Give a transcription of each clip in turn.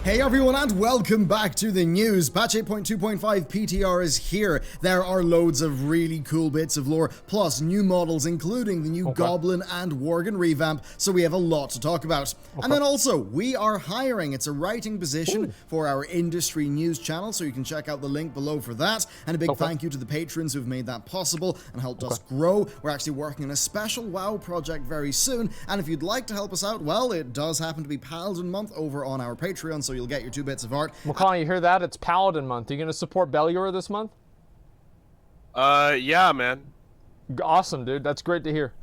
Hey everyone, and welcome back to the news. Patch 8.2.5 PTR is here. There are loads of really cool bits of lore, plus new models, including the new Goblin and Worgen revamp, so we have a lot to talk about. And then also, we are hiring. It's a writing position for our industry news channel, so you can check out the link below for that. And a big thank you to the patrons who've made that possible and helped us grow. We're actually working on a special WoW project very soon, and if you'd like to help us out, well, it does happen to be Paladin Month over on our Patreon, so you'll get your 2 bits of art. McCall, you hear that? It's Paladin Month. Are you going to support Bellular this month? Yeah, man. Awesome, dude. That's great to hear.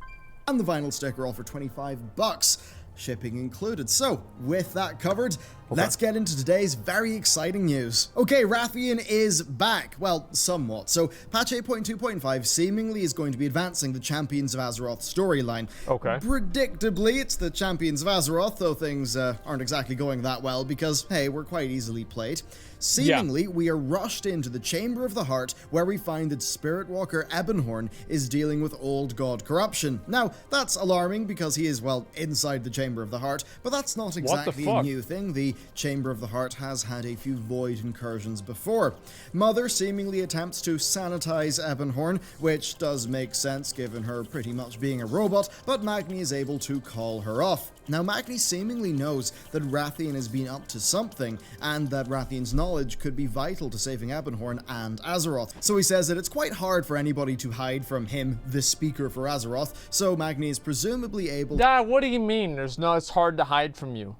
And the vinyl sticker all for $25, shipping included. So, with that covered, let's get into today's very exciting news. Okay, Wrathion is back. Well, somewhat. So, patch 8.2.5 seemingly is going to be advancing the Champions of Azeroth storyline. Predictably, it's the Champions of Azeroth, though things aren't exactly going that well because, hey, we're quite easily played. Seemingly, we are rushed into the Chamber of the Heart, where we find that Spirit Walker Ebonhorn is dealing with old god corruption. Now, that's alarming because he is, well, inside the Chamber of the Heart, but that's not exactly a new thing. The Chamber of the Heart has had a few void incursions before. Mother seemingly attempts to sanitize Ebonhorn, which does make sense given her pretty much being a robot, but Magni is able to call her off. Now, Magni seemingly knows that Wrathion has been up to something, and that Wrathion's knowledge could be vital to saving Ebonhorn and Azeroth. So he says that it's quite hard for anybody to hide from him, the speaker for Azeroth, so Magni is presumably able to— Dad, what do you mean it's hard to hide from you?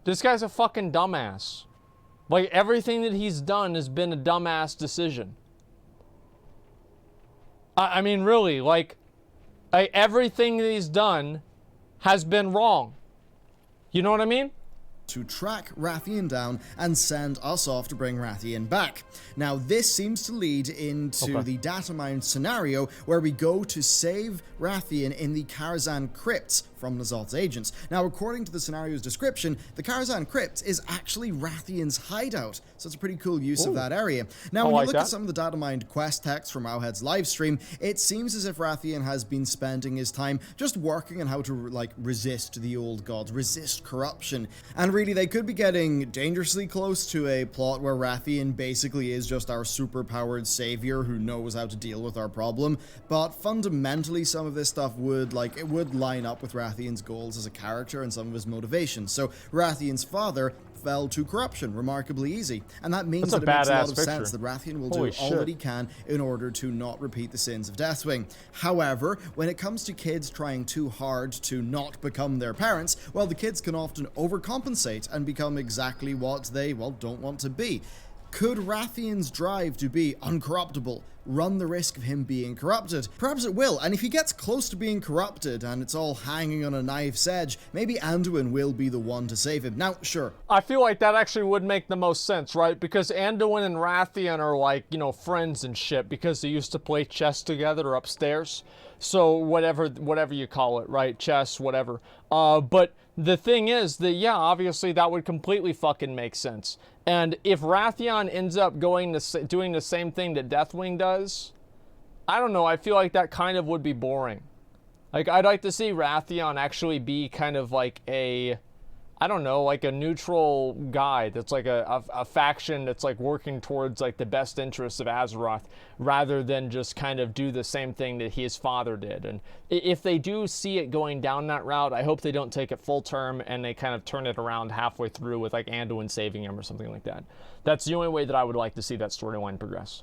This guy's a fucking dumbass. Like, everything that he's done has been a dumbass decision. I mean, really, like, everything that he's done has been wrong. You know what I mean? To track Wrathion down and send us off to bring Wrathion back. Now, this seems to lead into the data mine scenario where we go to save Wrathion in the Karazhan crypts from N'Zoth's agents. Now, according to the scenario's description, the Karazhan crypt is actually Wrathion's hideout, so it's a pretty cool use of that area. Now, when you look at some of the data mined quest text from Wowhead's livestream, it seems as if Wrathion has been spending his time just working on how to, like, resist the old gods, resist corruption. And really, they could be getting dangerously close to a plot where Wrathion basically is just our super-powered savior who knows how to deal with our problem, but fundamentally some of this stuff would, like, it would line up with Wrathion's goals as a character and some of his motivations. So Wrathion's father fell to corruption remarkably easy, and that means that it makes a lot of sense that Wrathion will do all that he can in order to not repeat the sins of Deathwing. However, when it comes to kids trying too hard to not become their parents, well, the kids can often overcompensate and become exactly what they, well, don't want to be. Could Wrathion's drive to be uncorruptible run the risk of him being corrupted? Perhaps it will, and if he gets close to being corrupted and it's all hanging on a knife's edge, maybe Anduin will be the one to save him. Now, sure. I feel like that actually would make the most sense, right? Because Anduin and Wrathion are like, you know, friends and shit because they used to play chess together upstairs. So whatever you call it, right? Chess, whatever. But the thing is that, yeah, obviously that would completely fucking make sense. And if Wrathion ends up doing the same thing that Deathwing does, I don't know, I feel like that kind of would be boring. Like, I'd like to see Wrathion actually be kind of like a, I don't know, like a neutral guy that's like a faction that's like working towards like the best interests of Azeroth rather than just kind of do the same thing that his father did. And if they do see it going down that route, I hope they don't take it full term and they kind of turn it around halfway through with like Anduin saving him or something like that. That's the only way that I would like to see that storyline progress.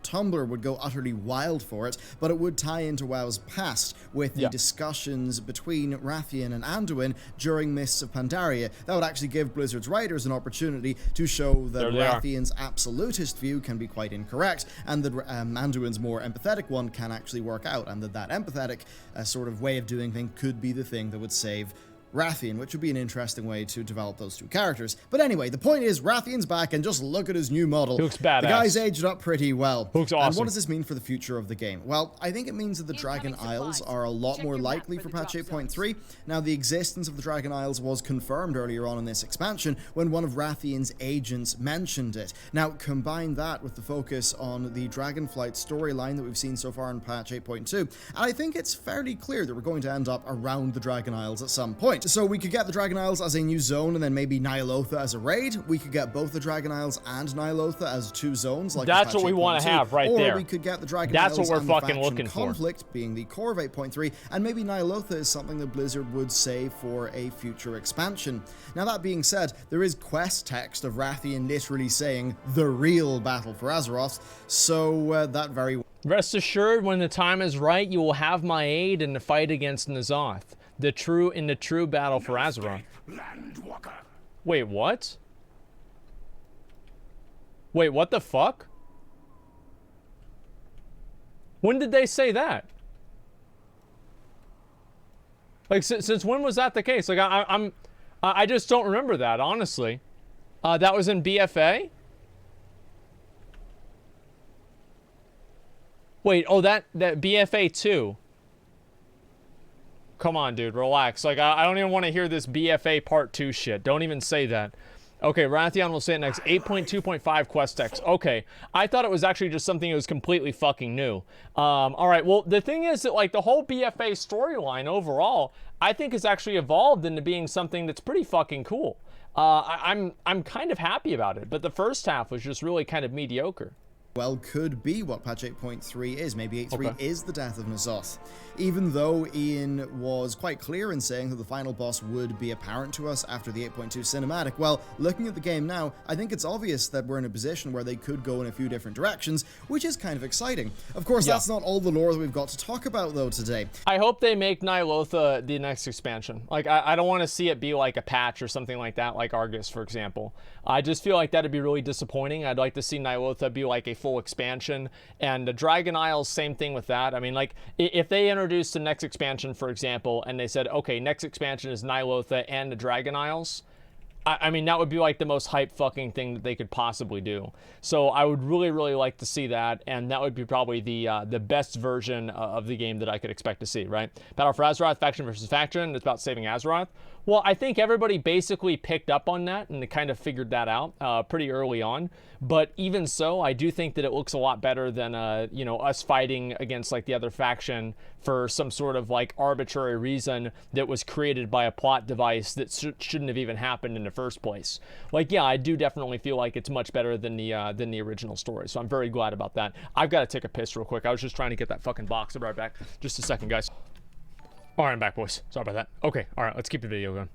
Tumblr would go utterly wild for it, but it would tie into WoW's past with the discussions between Wrathion and Anduin during Mists of Pandaria. That would actually give Blizzard's writers an opportunity to show that Wrathion's absolutist view can be quite incorrect, and that Anduin's more empathetic one can actually work out, and that empathetic sort of way of doing things could be the thing that would save Wrathion, which would be an interesting way to develop those two characters. But anyway, the point is, Wrathion's back, and just look at his new model. He looks badass. The guy's aged up pretty well. Looks awesome. And what does this mean for the future of the game? Well, I think it means that the Dragon Isles are a lot more likely for patch 8.3. Now, the existence of the Dragon Isles was confirmed earlier on in this expansion when one of Wrathion's agents mentioned it. Now, combine that with the focus on the Dragonflight storyline that we've seen so far in patch 8.2, and I think it's fairly clear that we're going to end up around the Dragon Isles at some point. So we could get the Dragon Isles as a new zone and then maybe Ny'alotha as a raid. We could get both the Dragon Isles and Ny'alotha as 2 zones. Like that's what we want to have right there. Or we could get the Dragon Isles what we're and the fucking faction looking conflict being the core of 8.3, and maybe Ny'alotha is something that Blizzard would save for a future expansion. Now that being said, there is quest text of Wrathion literally saying the real battle for Azeroth, so that very Rest assured, when the time is right, you will have my aid in the fight against N'Zoth, the true battle for Azeroth. Wait, what? Wait, what the fuck? When did they say that? Like, since when was that the case? Like, I just don't remember that, honestly. That was in BFA? Wait, oh, that BFA 2. Come on, dude, relax. Like, I don't even want to hear this BFA Part 2 shit. Don't even say that. Okay, Wrathion will say it next. 8.2.5 quest text. Okay, I thought it was actually just something that was completely fucking new. All right, well, the thing is that, like, the whole BFA storyline overall, I think has actually evolved into being something that's pretty fucking cool. I'm kind of happy about it, but the first half was just really kind of mediocre. Well, could be what patch 8.3 is. Maybe 8.3 is the death of N'Zoth. Even though Ian was quite clear in saying that the final boss would be apparent to us after the 8.2 cinematic, well, looking at the game now, I think it's obvious that we're in a position where they could go in a few different directions, which is kind of exciting. Of course, that's not all the lore that we've got to talk about, though, today. I hope they make Ny'alotha the next expansion. Like, I don't want to see it be like a patch or something like that, like Argus, for example. I just feel like that'd be really disappointing. I'd like to see Ny'alotha be like a full expansion, and the Dragon Isles, same thing with that. I mean, like, if they introduced the next expansion, for example, and they said, okay, next expansion is Ny'alotha and the Dragon Isles, I mean, that would be like the most hype fucking thing that they could possibly do. So I would really, really like to see that, and that would be probably the best version of the game that I could expect to see, right? Battle for Azeroth, faction versus faction, it's about saving Azeroth. Well, I think everybody basically picked up on that and kind of figured that out pretty early on. But even so, I do think that it looks a lot better than, you know, us fighting against, like, the other faction for some sort of, like, arbitrary reason that was created by a plot device that shouldn't have even happened in the first place. Like, yeah, I do definitely feel like it's much better than the original story. So I'm very glad about that. I've got to take a piss real quick. I was just trying to get that fucking box. I'll be right back. Just a second, guys. All right, I'm back, boys. Sorry about that. Okay, all right, let's keep the video going.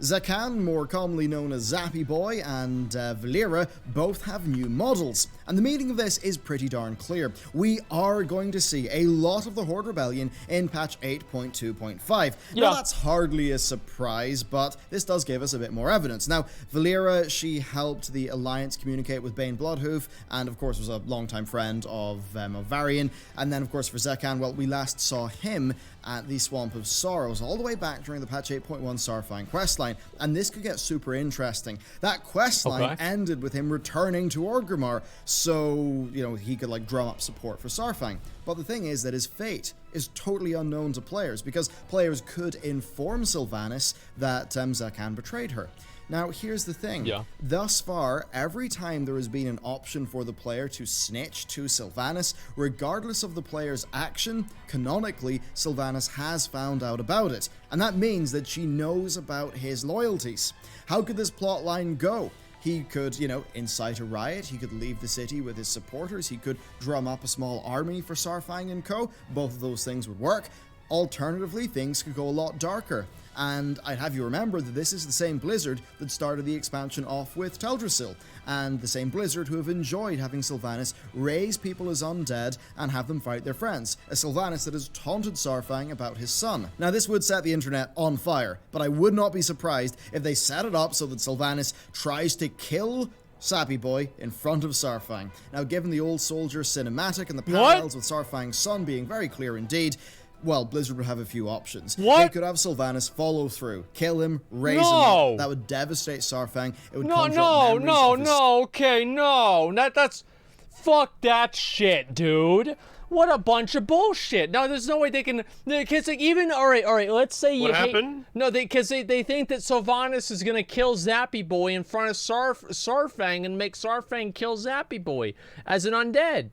Zakan, more commonly known as Zappy Boy, and Valera both have new models, and the meaning of this is pretty darn clear. We are going to see a lot of the Horde Rebellion in patch 8.2.5. Now, that's hardly a surprise, but this does give us a bit more evidence. Now, Valera, she helped the Alliance communicate with Bane Bloodhoof, and of course was a longtime friend of Wrathion, and then of course for Zakan, well, we last saw him at the Swamp of Sorrows, all the way back during the patch 8.1 Starfang questline, and this could get super interesting. That questline ended with him returning to Orgrimmar, so, you know, he could, like, drum up support for Starfang. But the thing is that his fate is totally unknown to players, because players could inform Sylvanas that Zakan betrayed her. Now, here's the thing. Thus far, every time there has been an option for the player to snitch to Sylvanas, regardless of the player's action, canonically, Sylvanas has found out about it. And that means that she knows about his loyalties. How could this plotline go? He could, you know, incite a riot, he could leave the city with his supporters, he could drum up a small army for Saurfang and co. Both of those things would work. Alternatively, things could go a lot darker. And I'd have you remember that this is the same Blizzard that started the expansion off with Teldrassil, and the same Blizzard who have enjoyed having Sylvanas raise people as undead and have them fight their friends, a Sylvanas that has taunted Saurfang about his son. Now, this would set the internet on fire, but I would not be surprised if they set it up so that Sylvanas tries to kill Sappy Boy in front of Saurfang. Now, given the Old Soldier cinematic and the parallels with Saurfang's son being very clear indeed, well, Blizzard would have a few options. They could have Sylvanas follow through, kill him, raise him up. That would devastate Saurfang. It would That's fuck that shit, dude. What a bunch of bullshit. No, there's no way they can. Because like, even all right. Let's say what happened? No, because they think that Sylvanas is gonna kill Zappy Boy in front of Saurfang and make Saurfang kill Zappy Boy as an undead.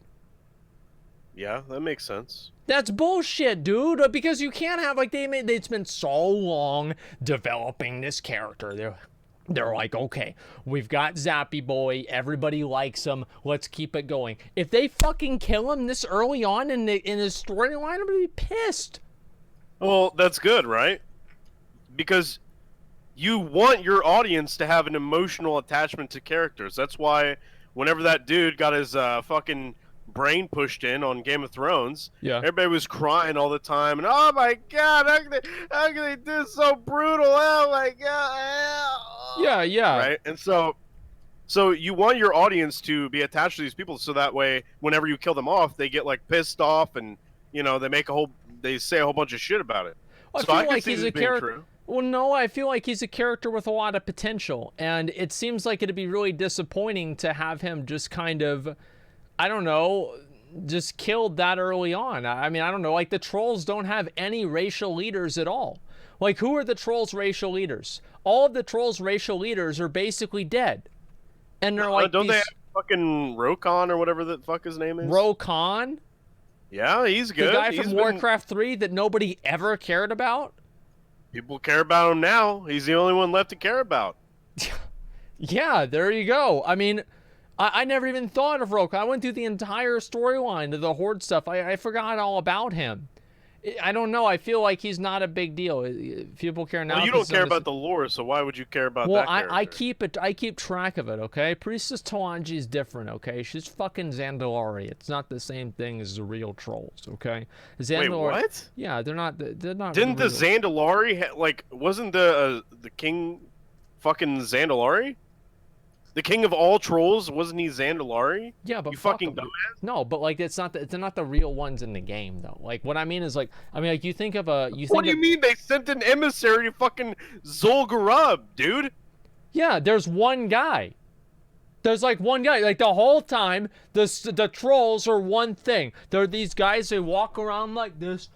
Yeah, that makes sense. That's bullshit, dude. Because you can't have like they spent so long developing this character. They're like, okay, we've got Zappy Boy. Everybody likes him. Let's keep it going. If they fucking kill him this early on in his storyline, I'm gonna be pissed. Well, that's good, right? Because you want your audience to have an emotional attachment to characters. That's why whenever that dude got his fucking brain pushed in on Game of Thrones, Yeah. everybody was crying all the time, and oh my god, how can they do so brutal? Oh my god. Yeah. Right? And so you want your audience to be attached to these people, so that way, whenever you kill them off, they get like pissed off, and they say a whole bunch of shit about it. I So feel I can like see he's this a being character. true. Well, no, I feel like he's a character with a lot of potential, and it seems like it'd be really disappointing to have him just kind of, I don't know, just killed that early on. I mean, I don't know, like the trolls don't have any racial leaders at all. Like, who are the trolls' racial leaders? All of the trolls' racial leaders are basically dead. And they're like, don't they have fucking Rokon or whatever the fuck his name is? Rokon? Yeah, he's good. The guy He's from Warcraft 3 that nobody ever cared about? People care about him now. He's the only one left to care about. Yeah, there you go. I mean, I never even thought of Rokon. I went through the entire storyline of the Horde stuff. I forgot all about him. I don't know. I feel like he's not a big deal. People care now. Well, you don't care about the lore, so why would you care about that character? Well, I keep track of it, okay? Priestess Talanji is different, okay? She's fucking Zandalari. It's not the same thing as the real trolls, okay? Wait, what? Yeah, they're not. Didn't the Zandalari wasn't the king fucking Zandalari? The king of all trolls, wasn't he Zandalari? Yeah, but you fucking dumbass. No, but like it's not the real ones in the game though. Like what I mean is like you think of a What do you mean they sent an emissary to fucking Zul'Gurub, dude? Yeah, there's one guy. There's like one guy. Like the whole time, the trolls are one thing. They're these guys. They walk around like this.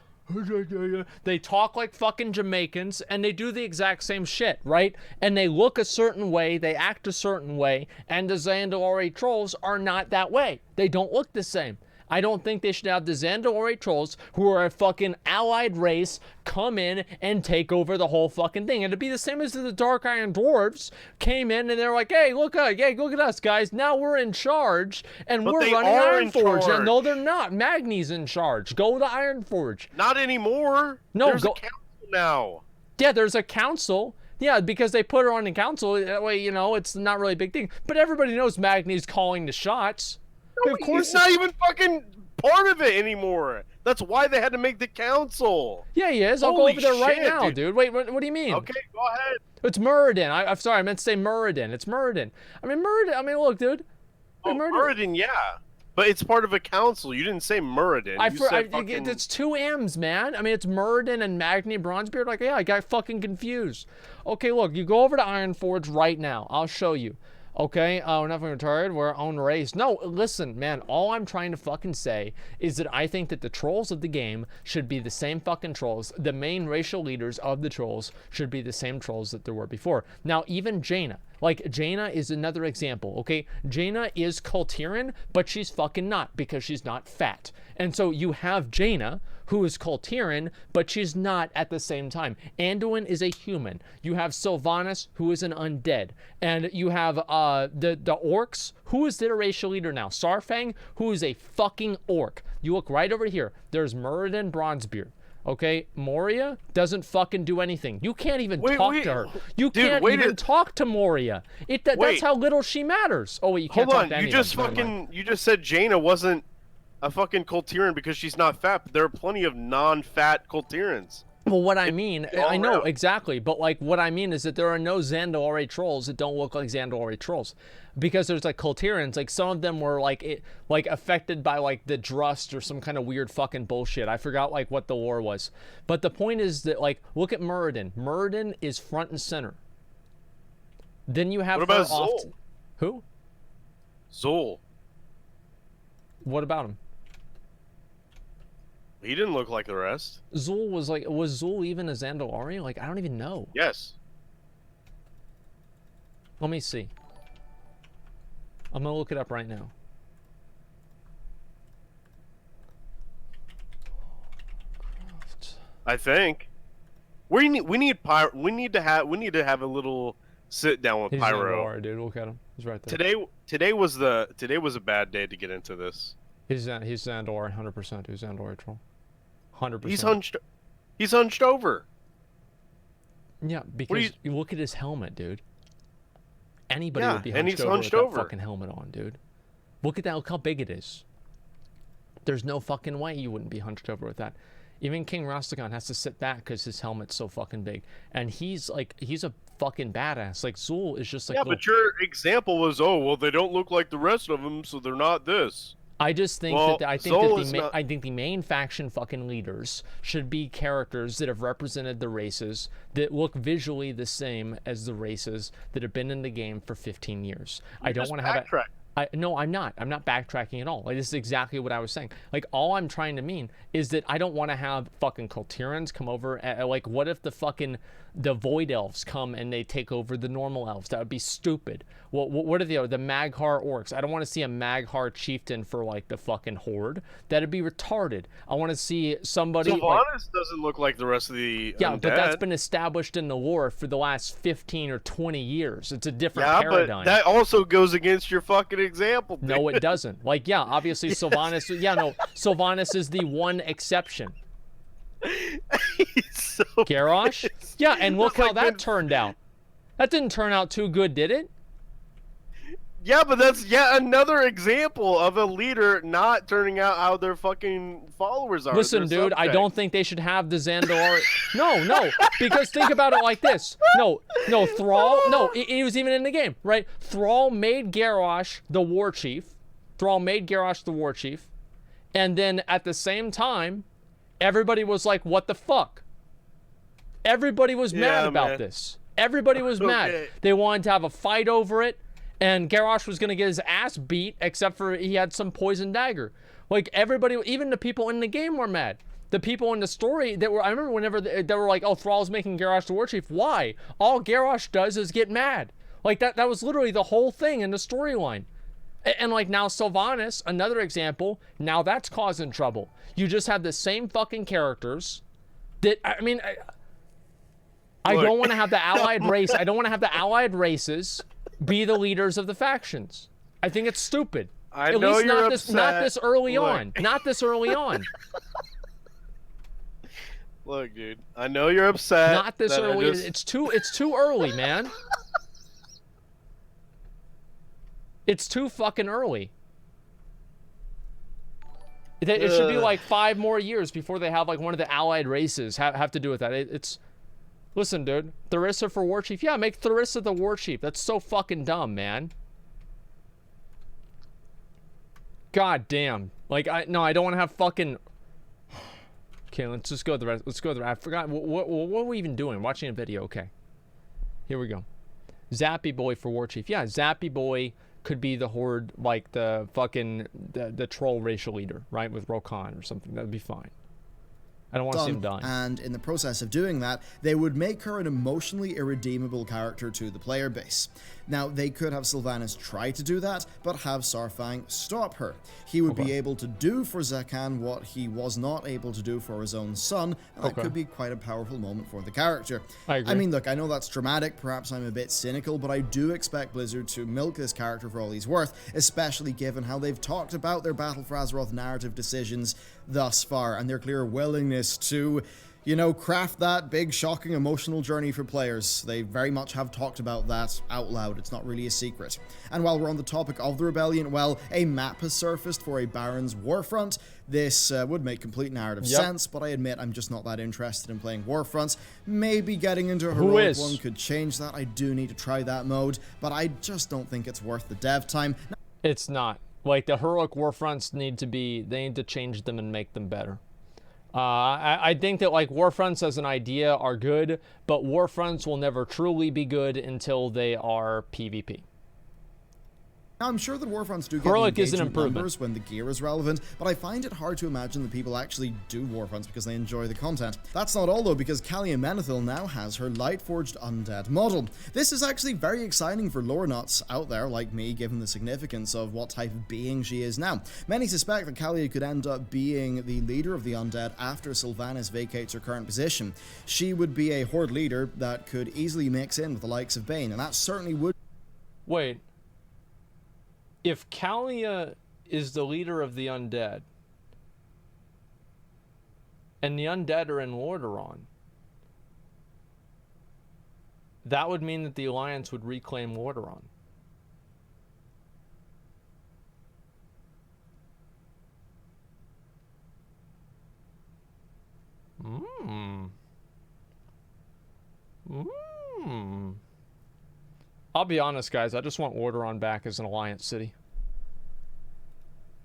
They talk like fucking Jamaicans, and they do the exact same shit, right? And they look a certain way, they act a certain way, and the Zandalari trolls are not that way. They don't look the same. I don't think they should have the Zandalari trolls, who are a fucking allied race, come in and take over the whole fucking thing. And it'd be the same as the Dark Iron Dwarves came in and they're like, hey, look at us, guys. Now we're in charge, and we're running Ironforge. And no, they're not. Magni's in charge. Go to Ironforge. Not anymore. No, there's a council now. Yeah, there's a council. Yeah, because they put her on the council. That way, it's not really a big thing. But everybody knows Magni's calling the shots. No, of course, he's not even fucking part of it anymore. That's why they had to make the council. Yeah, he is. I'll go over there right now, dude. Wait, what do you mean? Okay, go ahead. It's Muradin. I'm sorry, I meant to say Muradin. It's Muradin. Look, dude. Muradin, yeah. But it's part of a council. You didn't say Muradin. It's two M's, man. It's Muradin and Magni Bronzebeard. Like, yeah, I got fucking confused. Okay, look, you go over to Ironforge right now. I'll show you. Okay, we're not fucking retarded, we're our own race. No, listen, man, all I'm trying to fucking say is that I think that the trolls of the game should be the same fucking trolls. The main racial leaders of the trolls should be the same trolls that there were before. Now, even Jaina. Like, Jaina is another example, okay? Jaina is Kultiran, but she's fucking not, because she's not fat. And so you have Jaina, who is Kultiran, but she's not at the same time. Anduin is a human. You have Sylvanas, who is an undead. And you have the orcs. Who is their racial leader now? Sarfang, who is a fucking orc. You look right over here. There's Muradin Bronzebeard. Okay, Moria doesn't fucking do anything. You can't even talk to her. You can't even talk to Moria. That's how little she matters. Oh wait, you can't talk to any of them. You just said Jaina wasn't a fucking Kultiran because she's not fat, but there are plenty of non-fat Kultirans. Well, what I mean, I know, exactly, but like what I mean is that there are no Zandalari trolls that don't look like Zandalari trolls. Because there's like Kultirans, like some of them were like affected by like the Drust or some kind of weird fucking bullshit. I forgot like what the lore was. But the point is that like, look at Muradin. Muradin is front and center. Then you have What about Zul? Who? Zul. What about him? He didn't look like the rest. Zul was Zul even a Zandalari? Like, I don't even know. Yes. Let me see. I'm gonna look it up right now. I think we need to have a little sit down with He's Pyro. Zandor, dude. Look at him. He's right there. Today was a bad day to get into this. He's Zandor, 100%. Dude, Zandor troll, 100%. He's hunched over. Yeah, because you look at his helmet, dude. Anybody would be hunched over with over. that fucking helmet on, dude. Look at that. Look how big it is. There's no fucking way you wouldn't be hunched over with that. Even King Rastakhan has to sit back because his helmet's so fucking big. And he's a fucking badass. Like, Zul is just like... Yeah, but your example was, oh, well, they don't look like the rest of them, so they're not this. I just think I think the main faction fucking leaders should be characters that have represented the races that look visually the same as the races that have been in the game for 15 years. I don't want to have No, I'm not. I'm not backtracking at all. Like, this is exactly what I was saying. Like, all I'm trying to mean is that I don't want to have fucking Kultirans come over. Like, what if the Void Elves come and they take over the normal elves? That would be stupid. What are the Maghar orcs? I don't want to see a Maghar chieftain for, like, the fucking Horde. That'd be retarded. I want to see somebody... Sylvanas doesn't look like the rest of the Yeah, undead. but that's been established in the lore for the last 15 or 20 years. It's a different paradigm. But that also goes against your fucking example, dude. No, it doesn't. Like, yeah, obviously Sylvanas... Yeah, no, Sylvanas is the one exception. He's so Garrosh? pissed. Yeah, and look how Like, that turned out. That didn't turn out too good, did it? Yeah, but that's yet another example of a leader not turning out how their fucking followers are. Listen, dude, I don't think they should have the Zandor. No, because think about it like this. No, Thrall. No, he was even in the game, right? Thrall made Garrosh the war chief. And then at the same time, everybody was like, what the fuck? Everybody was mad about this. Everybody was mad. They wanted to have a fight over it. And Garrosh was going to get his ass beat, except for he had some poison dagger. Like, everybody, even the people in the game were mad. The people in the story that were, I remember whenever they were like, oh, Thrall's making Garrosh the war chief. Why? All Garrosh does is get mad. Like, that was literally the whole thing in the storyline. And like, now Sylvanas, another example, now that's causing trouble. You just have the same fucking characters that, I mean, I don't want to have the allied race. I don't want to have the allied races be the leaders of the factions. I think it's stupid. At least not this early on. Not this early on. Look, dude, I know you're upset. Not this early. It's too early, man. It's too fucking early. It should be like 5 more years before they have like one of the allied races have to do with that. It's listen, dude. Tharissa for war chief. Yeah, make Tharissa the war chief. That's so fucking dumb, man. God damn. Like, I don't want to have fucking... Okay, let's just go to the rest. Let's go to the rest. I forgot. What were we even doing? Watching a video. Okay. Here we go. Zappy Boy for war chief. Yeah, Zappy Boy could be the Horde, like the fucking... the troll racial leader, right? With Rokan or something. That would be fine. I don't want to see him die. And in the process of doing that, they would make her an emotionally irredeemable character to the player base. Now, they could have Sylvanas try to do that, but have Saurfang stop her. He would be able to do for Zekhan what he was not able to do for his own son, and that could be quite a powerful moment for the character. I agree. I mean, look, I know that's dramatic, perhaps I'm a bit cynical, but I do expect Blizzard to milk this character for all he's worth, especially given how they've talked about their Battle for Azeroth narrative decisions thus far, and their clear willingness to, you know, craft that big, shocking, emotional journey for players. They very much have talked about that out loud. It's not really a secret. And while we're on the topic of the Rebellion, well, a map has surfaced for a Baron's Warfront. This would make complete narrative sense, but I admit I'm just not that interested in playing Warfronts. Maybe getting into a heroic one could change that. I do need to try that mode, but I just don't think it's worth the dev time. It's not. Like, the heroic Warfronts need to change them and make them better. I think that, like, Warfronts as an idea are good, but Warfronts will never truly be good until they are PvP. Now, I'm sure that Warfronts do get Heroic is an engagement improvement. numbers when the gear is relevant, but I find it hard to imagine that people actually do Warfronts because they enjoy the content. That's not all though, because Kalia Menethil now has her Lightforged Undead model. This is actually very exciting for lore nuts out there like me, given the significance of what type of being she is now. Many suspect that Kalia could end up being the leader of the Undead after Sylvanas vacates her current position. She would be a Horde leader that could easily mix in with the likes of Bane, and that certainly would... Wait. If Kalia is the leader of the undead, and the undead are in Lordaeron, that would mean that the Alliance would reclaim Lordaeron. I'll be honest, guys. I just want Lordaeron back as an Alliance city.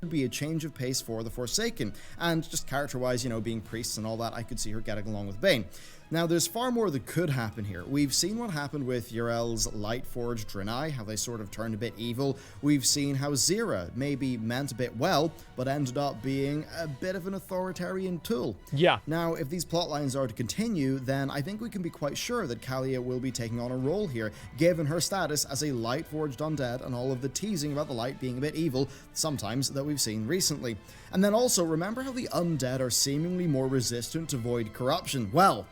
Be a change of pace for the Forsaken, and just character-wise, you know, being priests and all that, I could see her getting along with Bane. Now, there's far more that could happen here. We've seen what happened with Yrel's Lightforged Draenei, how they sort of turned a bit evil. We've seen how Zira maybe meant a bit well, but ended up being a bit of an authoritarian tool. Yeah. Now, if these plotlines are to continue, then I think we can be quite sure that Kalia will be taking on a role here, given her status as a Lightforged Undead and all of the teasing about the Light being a bit evil, sometimes, that we've seen recently. And then also, remember how the Undead are seemingly more resistant to Void corruption? Well,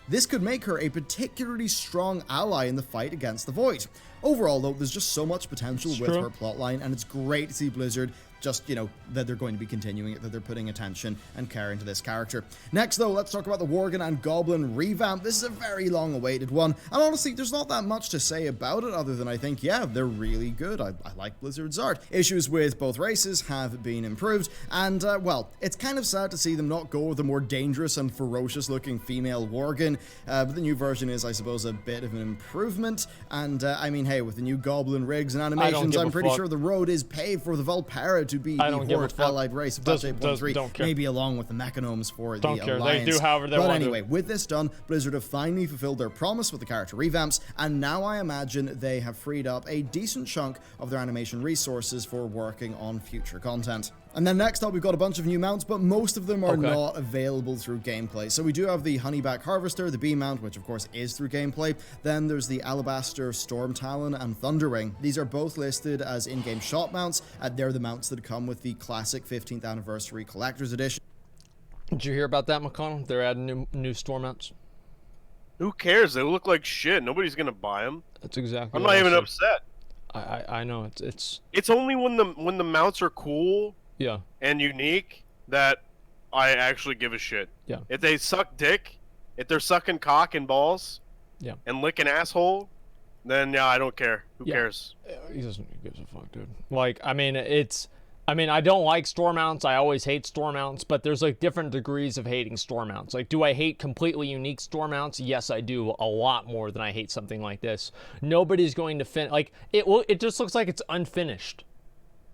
this could make her a particularly strong ally in the fight against the Void. Overall, though, there's just so much potential with her plotline, and it's great to see Blizzard just, you know, that they're going to be continuing it, that they're putting attention and care into this character. Next, though, let's talk about the Worgen and Goblin revamp. This is a very long-awaited one, and honestly, there's not that much to say about it other than I think, yeah, they're really good. I like Blizzard's art. Issues with both races have been improved, and, well, it's kind of sad to see them not go with the more dangerous and ferocious-looking female Worgen, but the new version is, I suppose, a bit of an improvement, and, I mean, hey, with the new Goblin rigs and animations, I'm pretty sure the road is paved for the Valpera to be the Horde allied race of patch 8.3, maybe along with the Mechanomes for the Alliance. They do however they want. But anyway, with this done, Blizzard have finally fulfilled their promise with the character revamps, and now I imagine they have freed up a decent chunk of their animation resources for working on future content. And then next up, we've got a bunch of new mounts, but most of them are not available through gameplay. So we do have the Honeyback Harvester, the B mount, which of course is through gameplay. Then there's the Alabaster Storm Talon and Thunderwing. These are both listed as in-game shop mounts. They're the mounts that come with the classic 15th Anniversary Collector's Edition. Did you hear about that, McConnell? They're adding new storm mounts. Who cares? They look like shit. Nobody's gonna buy them. That's exactly. I'm not even upset. I know it's. It's only when the mounts are cool. Yeah. And unique that I actually give a shit. Yeah. If they suck dick, if they're sucking cock and balls, yeah, and licking asshole, then yeah, I don't care. Who cares? He doesn't give a fuck, dude. Like, I mean, I don't like storm mounts. I always hate storm mounts, but there's like different degrees of hating storm mounts. Like, do I hate completely unique storm mounts? Yes, I do, a lot more than I hate something like this. Nobody's going to like it just looks like it's unfinished.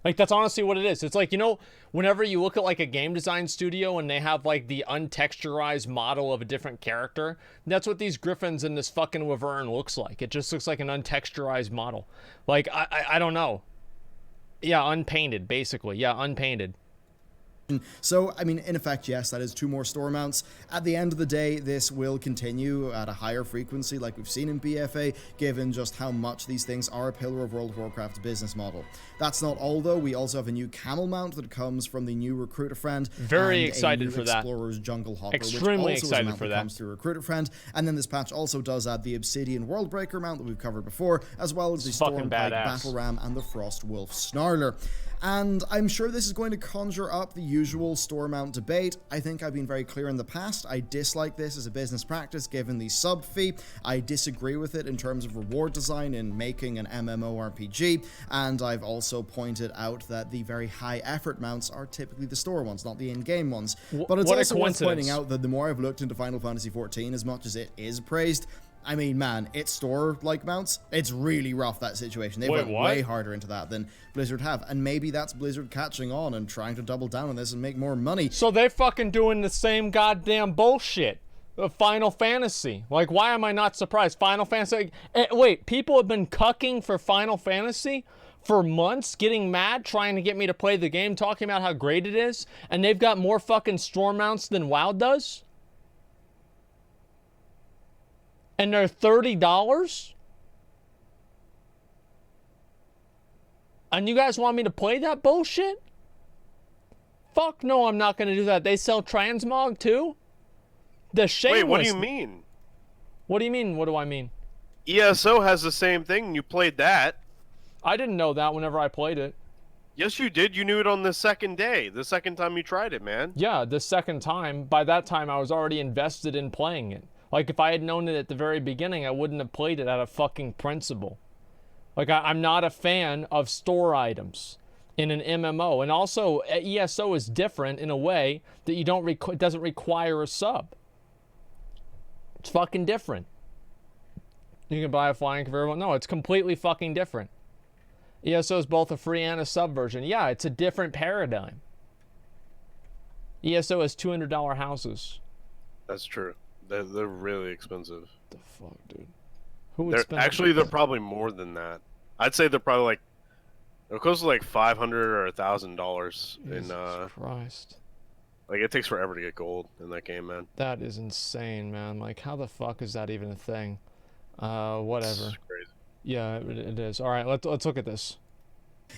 Like, that's honestly what it is. It's like, you know, whenever you look at, like, a game design studio and they have, like, the untexturized model of a different character, that's what these griffins and this fucking wyvern looks like. It just looks like an untexturized model. Like, I don't know. Yeah, unpainted, basically. Yeah, unpainted. So, I mean, in effect, yes, that is 2 more store mounts. At the end of the day, this will continue at a higher frequency like we've seen in BFA, given just how much these things are a pillar of World of Warcraft's business model. That's not all, though. We also have a new camel mount that comes from the new Recruit a Friend. Very excited for that. Explorer's Jungle Hopper, Extremely which also excited is a mount for that comes through Recruit a Friend. And then this patch also does add the Obsidian Worldbreaker mount that we've covered before, as well as the Stormpike Battle Ram and the Frost Wolf Snarler. And I'm sure this is going to conjure up the usual store mount debate. I think I've been very clear in the past. I dislike this as a business practice given the sub fee. I disagree with it in terms of reward design in making an MMORPG. And I've also pointed out that the very high effort mounts are typically the store ones, not the in-game ones. But it's also worth pointing out that the more I've looked into Final Fantasy XIV, as much as it is praised, I mean, man, its store-like mounts, it's really rough, that situation. They went way harder into that than Blizzard have. And maybe that's Blizzard catching on and trying to double down on this and make more money. So they're fucking doing the same goddamn bullshit of Final Fantasy. Like, why am I not surprised? Final Fantasy... wait, people have been cucking for Final Fantasy for months getting mad, trying to get me to play the game, talking about how great it is, and they've got more fucking store mounts than WoW does? And they're $30? And you guys want me to play that bullshit? Fuck no, I'm not going to do that. They sell transmog too? The shameless... Wait, what do you mean? What do you mean, what do I mean? ESO has the same thing, and you played that. I didn't know that whenever I played it. Yes, you did. You knew it on the second day. The second time you tried it, man. Yeah, the second time. By that time, I was already invested in playing it. Like, if I had known it at the very beginning, I wouldn't have played it out of fucking principle. Like, I'm not a fan of store items in an MMO. And also, ESO is different in a way that you don't it doesn't require a sub. It's fucking different. You can buy a flying convertible. No, it's completely fucking different. ESO is both a free and a sub version. Yeah, it's a different paradigm. ESO has $200 houses. That's true. They're really expensive. The fuck, dude? Who would spend? Actually, they're probably more than that. I'd say they're probably like they're close to like $500 or $1,000 in Christ. Like, it takes forever to get gold in that game, man. That is insane, man. Like, how the fuck is that even a thing? Whatever. It's crazy. Yeah, it is. All right, let's look at this.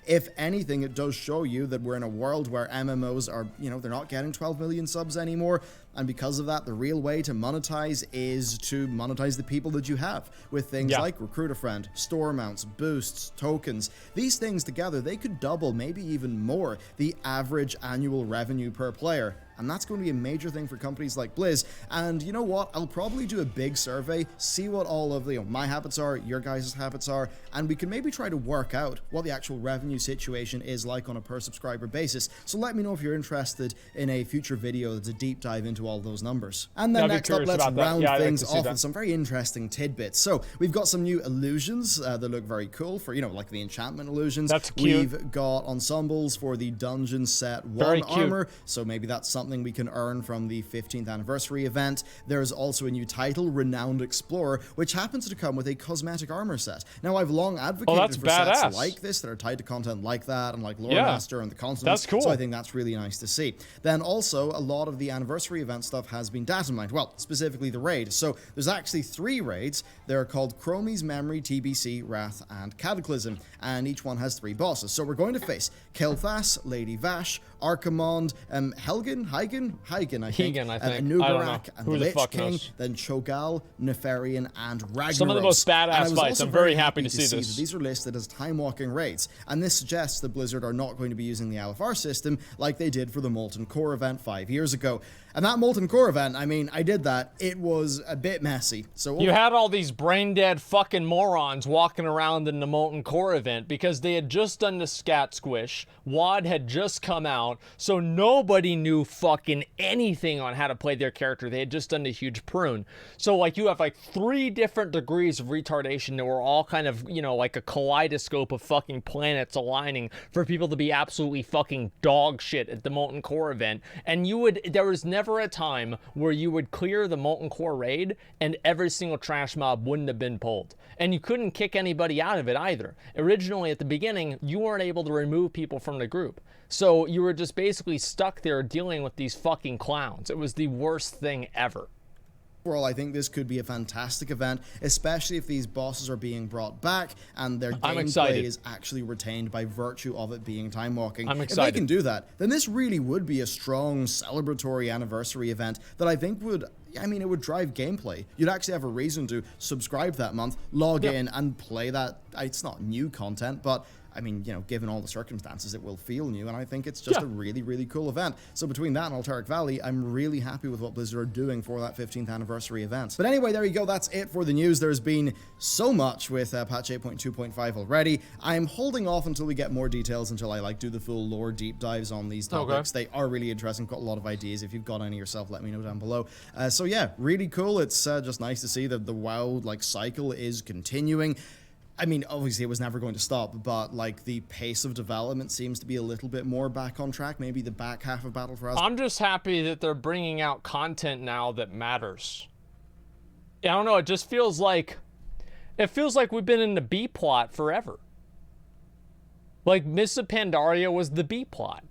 If anything, it does show you that we're in a world where MMOs are, they're not getting 12 million subs anymore. And because of that, the real way to monetize is to monetize the people that you have with things like Recruit a Friend, store mounts, boosts, tokens. These things together, they could double, maybe even more, the average annual revenue per player. And that's going to be a major thing for companies like Blizz. And you know what? I'll probably do a big survey, see what all of my habits are, your guys' habits are, and we can maybe try to work out what the actual revenue situation is like on a per subscriber basis. So let me know if you're interested in a future video that's a deep dive into all those numbers. And then next up, let's round things off with some very interesting tidbits. So we've got some new illusions that look very cool for, like the enchantment illusions. That's cute. We've got ensembles for the dungeon set 1 armor. So maybe that's something we can earn from the 15th anniversary event. There's also a new title, Renowned Explorer, which happens to come with a cosmetic armor set. Now, I've long advocated for sets like this that are tied to content like that, and like Lore Master and the Continent. That's cool. So I think that's really nice to see. Then also, a lot of the anniversary event stuff has been data mined. Well, specifically the raid. So there's actually 3 raids. They're called Chromie's Memory, TBC, Wrath, and Cataclysm, and each one has 3 bosses. So we're going to face Kil'Thas, Lady Vash, Archimonde, Heigen, I think. Anubarak, and the Lich King, then Cho'Gall, Nefarian, and Ragnaros. Some of the most badass fights. I'm very happy to see this. These are listed as time-walking raids, and this suggests that Blizzard are not going to be using the LFR system like they did for the Molten Core event 5 years ago. And that Molten Core event, I did that. It was a bit messy. So you had all these brain-dead fucking morons walking around in the Molten Core event because they had just done the Scat Squish. WoD had just come out, so nobody knew fucking anything on how to play their character. They had just done a huge prune. So, you have 3 different degrees of retardation that were all kind of, like a kaleidoscope of fucking planets aligning for people to be absolutely fucking dog shit at the Molten Core event. And there was never a time where you would clear the Molten Core raid and every single trash mob wouldn't have been pulled. And you couldn't kick anybody out of it either. Originally, at the beginning, you weren't able to remove people from the group. So you were just basically stuck there dealing with these fucking clowns. It was the worst thing ever. Overall, I think this could be a fantastic event, especially if these bosses are being brought back and their gameplay is actually retained by virtue of it being time walking. I'm excited. If they can do that, then this really would be a strong celebratory anniversary event that I think would it would drive gameplay. You'd actually have a reason to subscribe that month, log in, and play that. It's not new content, but given all the circumstances, it will feel new, and I think it's just a really, really cool event. So between that and Altaric Valley, I'm really happy with what Blizzard are doing for that 15th anniversary event. But anyway, there you go. That's it for the news. There's been so much with patch 8.2.5 already. I'm holding off until we get more details, until I do the full lore deep dives on these topics. They are really interesting. Got a lot of ideas. If you've got any yourself, let me know down below. So yeah, really cool. It's just nice to see that the WoW cycle is continuing. Obviously it was never going to stop, but the pace of development seems to be a little bit more back on track. Maybe the back half of Battle for Asmongold. I'm just happy that they're bringing out content now that matters. I don't know, it just feels like we've been in the B plot forever. Like, Miss Pandaria was the B plot.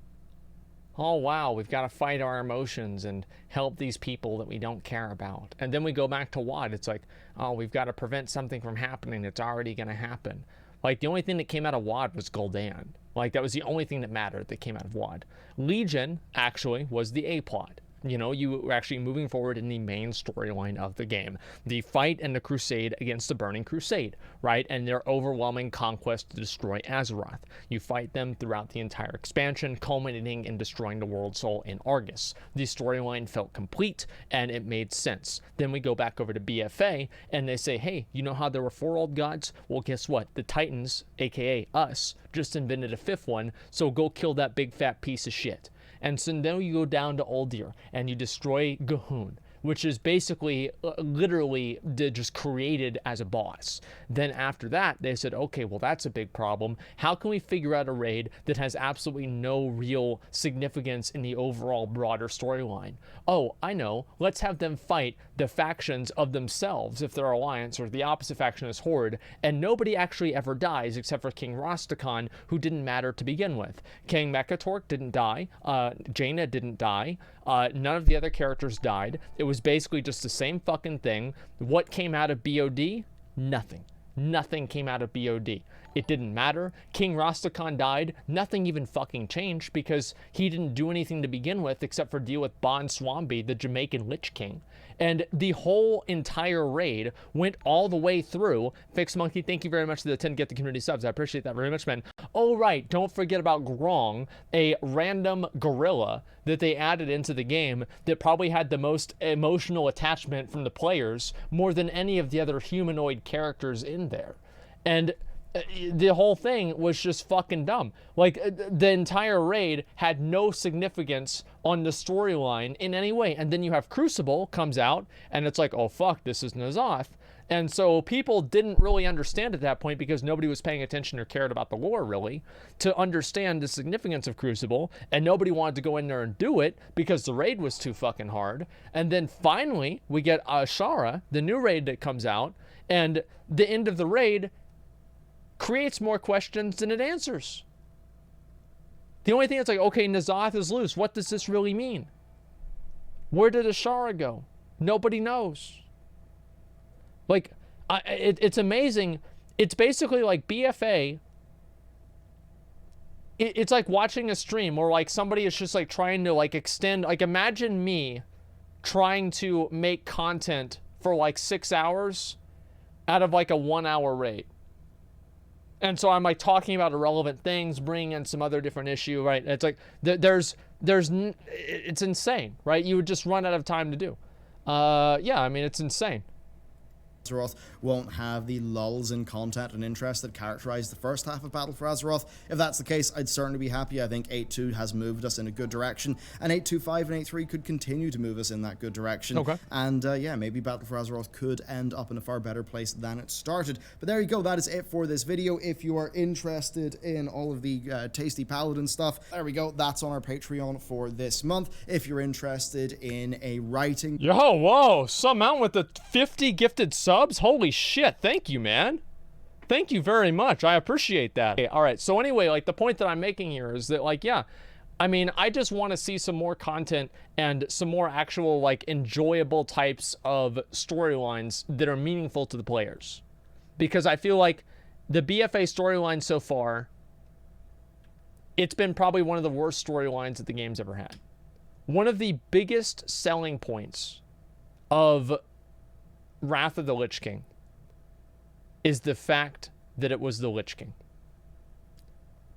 Oh, wow, we've got to fight our emotions and help these people that we don't care about. And then we go back to WoD. It's like, oh, we've got to prevent something from happening that's already going to happen. Like, the only thing that came out of WoD was Gul'dan. Like, that was the only thing that mattered that came out of WoD. Legion, actually, was the A plot. You know, you were actually moving forward in the main storyline of the game. The fight and the crusade against the Burning Crusade, right? And their overwhelming conquest to destroy Azeroth. You fight them throughout the entire expansion, culminating in destroying the World Soul in Argus. The storyline felt complete, and it made sense. Then we go back over to BFA, and they say, hey, you know how there were 4 old gods? Well, guess what? The Titans, aka us, just invented a 5th one, so go kill that big fat piece of shit. And so then you go down to Uldir and you destroy G'huun, which is basically literally just created as a boss. Then after that, they said, okay, well, that's a big problem. How can we figure out a raid that has absolutely no real significance in the overall broader storyline? Oh, I know. Let's have them fight the factions of themselves if they're Alliance, or the opposite faction is Horde, and nobody actually ever dies except for King Rastakhan, who didn't matter to begin with. King Mekatork didn't die. Jaina didn't die. None of the other characters died. It was basically just the same fucking thing. What came out of BOD? Nothing. Nothing came out of BOD. It didn't matter. King Rastakhan died. Nothing even fucking changed because he didn't do anything to begin with except for deal with Bon Swambi, the Jamaican Lich King. And the whole entire raid went all the way through. Fix Monkey, thank you very much for the 10 get the community subs. I appreciate that very much, man. Oh, right. Don't forget about Grong, a random gorilla that they added into the game that probably had the most emotional attachment from the players more than any of the other humanoid characters in there. And the whole thing was just fucking dumb. Like, the entire raid had no significance on the storyline in any way. And then you have Crucible comes out, and it's like, oh fuck, this is N'Zoth. And so people didn't really understand at that point, because nobody was paying attention or cared about the lore really, to understand the significance of Crucible, and nobody wanted to go in there and do it because the raid was too fucking hard. And then finally, we get Ashara, the new raid that comes out, and the end of the raid creates more questions than it answers. The only thing that's like, okay, N'Zoth is loose. What does this really mean? Where did Ashara go? Nobody knows. Like, it's amazing. It's basically like BFA. It's like watching a stream where like somebody is just like trying to like extend. Like, imagine me trying to make content for like 6 hours out of like a 1 hour raid. And so I'm like talking about irrelevant things, bringing in some other different issue, right? It's like it's insane, right? You would just run out of time to do. Yeah, I mean, it's insane. Azeroth won't have the lulls in content and interest that characterized the first half of Battle for Azeroth. If that's the case, I'd certainly be happy. I think 8.2 has moved us in a good direction, and 8.2.5 and 8.3 could continue to move us in that good direction. Okay. And yeah, maybe Battle for Azeroth could end up in a far better place than it started. But there you go, that is it for this video. If you are interested in all of the tasty paladin stuff, there we go, that's on our Patreon for this month. If you're interested in a writing... Yo, whoa, some out with the 50 gifted subs? Holy shit, thank you, man. Thank you very much. I appreciate that. Okay, all right, so anyway, like, the point that I'm making here is that, like, yeah, I mean, I just want to see some more content and some more actual, like, enjoyable types of storylines that are meaningful to the players. Because I feel like the BFA storyline so far, it's been probably one of the worst storylines that the game's ever had. One of the biggest selling points of Wrath of the Lich King is the fact that it was the Lich King.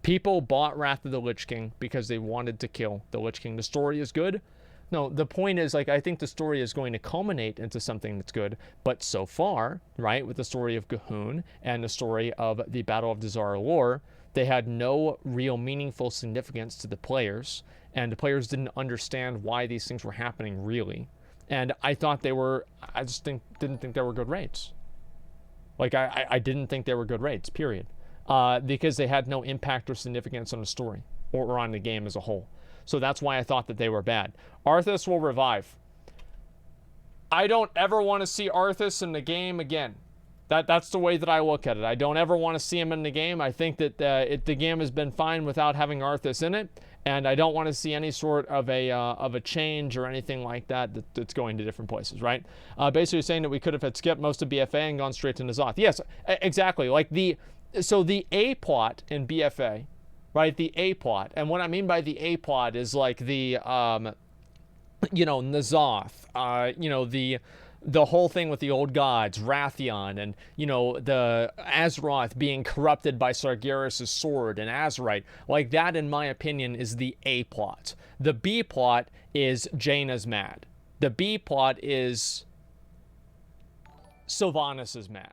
People bought Wrath of the Lich King because they wanted to kill the Lich King. The story is good. No, the point is, like, I think the story is going to culminate into something that's good, but so far, right, with the story of G'huun and the story of the Battle of Dazar'alor, they had no real meaningful significance to the players, and the players didn't understand why these things were happening really. And I thought they were, I just didn't think they were good raids. Like, I didn't think they were good raids, period. Because they had no impact or significance on the story or on the game as a whole. So that's why I thought that they were bad. Arthas will revive. I don't ever want to see Arthas in the game again. That's the way that I look at it. I don't ever want to see him in the game. I think that the game has been fine without having Arthas in it, and I don't want to see any sort of a change or anything like that that's going to different places, right? Basically saying that we could have had skipped most of BFA and gone straight to N'Zoth. Yes, exactly. Like the A plot in BFA, right? The A plot, and what I mean by the A plot is like the N'Zoth, the whole thing with the old gods, Wrathion, and, the Azeroth being corrupted by Sargeras' sword and Azerite. Like, that, in my opinion, is the A plot. The B plot is Jaina's mad. The B plot is Sylvanas is mad.